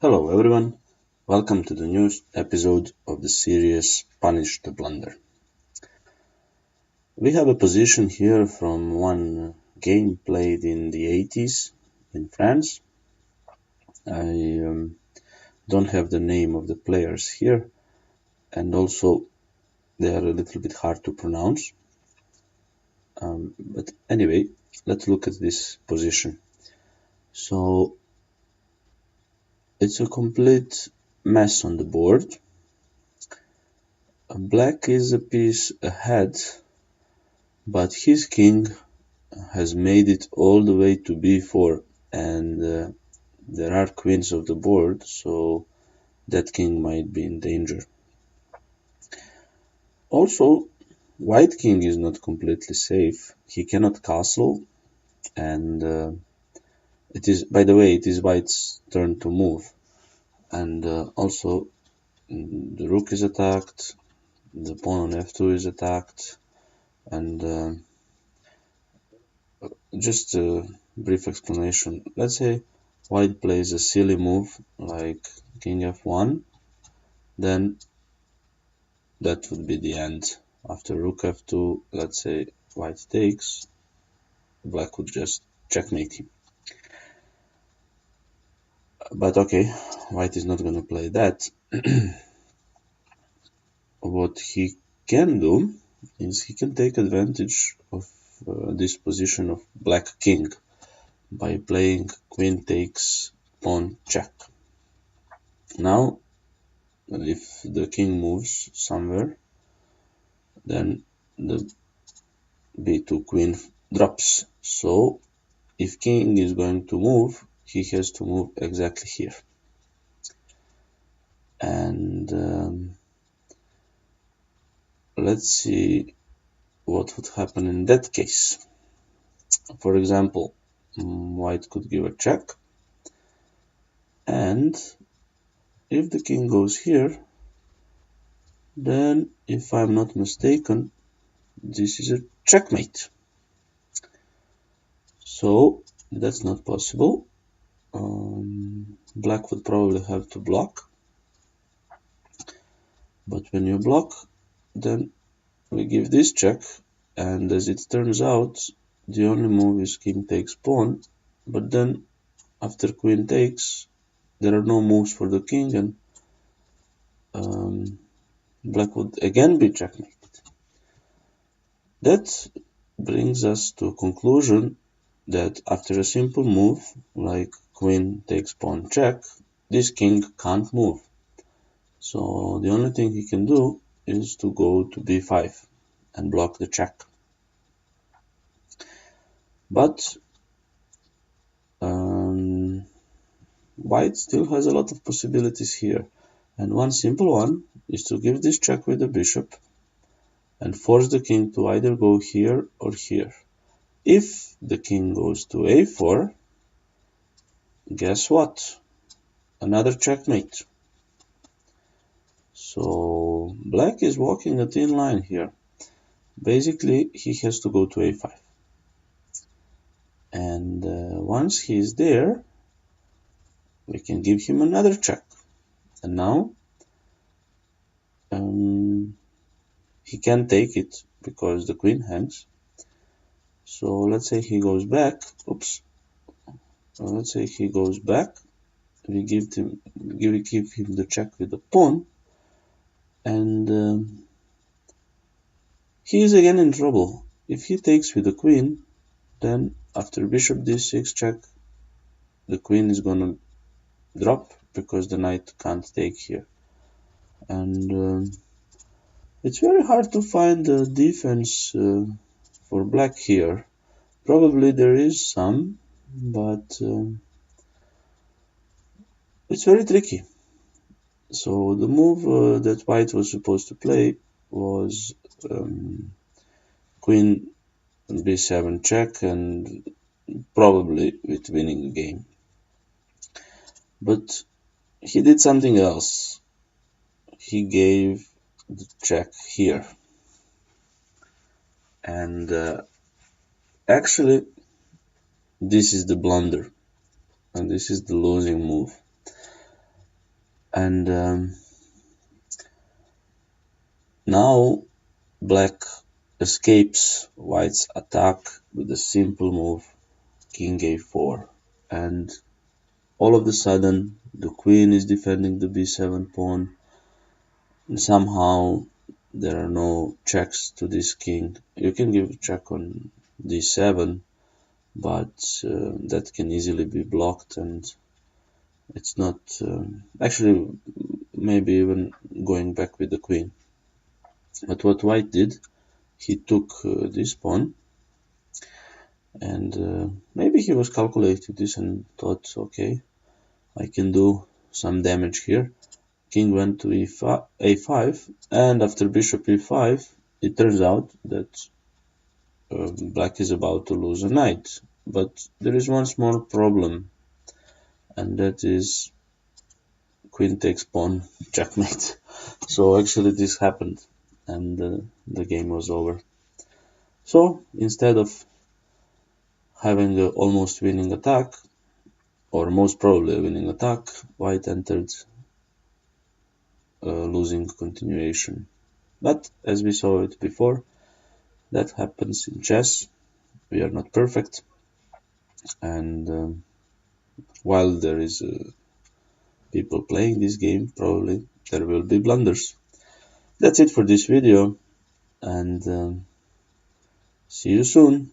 Hello everyone, welcome to the newest episode of the series Punish the Blunder. We have a position here from one game played in the 80s in France. I don't have the name of the players here, and also they are a little bit hard to pronounce. But anyway, let's look at this position. So it's a complete mess on the board. Black is a piece ahead, but his king has made it all the way to b4, and there are queens of the board, so that king might be in danger. Also, white king is not completely safe. He cannot castle, and by the way, it is white's turn to move. And also, the rook is attacked, the pawn on f2 is attacked, and just a brief explanation. Let's say white plays a silly move like king f1, then that would be the end. After rook f2, let's say white takes, black would just checkmate him. But okay, white is not going to play that. What he can do is he can take advantage of this position of black king by playing queen takes pawn check. Now, if the king moves somewhere, then the b2 queen drops. So if king is going to move, he has to move exactly here. And let's see what would happen in that case. For example, white could give a check, and if the king goes here, then if I'm not mistaken, this is a checkmate. So that's not possible. Black would probably have to block, but when you block, then we give this check, and as it turns out, the only move is king takes pawn, but then after queen takes, there are no moves for the king, and black would again be checkmated. That brings us to a conclusion that after a simple move, like queen takes pawn check, this king can't move. So the only thing he can do is to go to b5 and block the check. But white still has a lot of possibilities here, and one simple one is to give this check with the bishop and force the king to either go here or here. If the king goes to a4, guess what? Another checkmate. So black is walking a thin line here. Basically, he has to go to a5. And once he is there, we can give him another check. And now he can't take it because the queen hangs. So let's say he goes back. Oops. Let's say he goes back. We give him the check with the pawn, and he is again in trouble. If he takes with the queen, then after bishop d6 check, the queen is gonna drop because the knight can't take here, and it's very hard to find a defense for black here. Probably there is some, but it's very tricky. So the move that white was supposed to play was queen b7 check, and probably with winning the game. But he did something else. He gave the check here. And actually, this is the blunder. And this is the losing move. And now black escapes white's attack with a simple move, king a4, and all of a sudden the queen is defending the b7 pawn, and somehow there are no checks to this king. You can give a check on d7, but that can easily be blocked, and it's not actually maybe even going back with the queen. But what white did, he took this pawn, and maybe he was calculating this and thought, okay, I can do some damage here. King went to a5, and after bishop e5, it turns out that black is about to lose a knight. But there is one small problem, and that is queen takes pawn, checkmate. So actually this happened, and the game was over. So instead of having an almost winning attack, or most probably a winning attack, white entered losing continuation. But as we saw it before, that happens in chess. We are not perfect, and while there is people playing this game, probably there will be blunders. That's it for this video, and see you soon.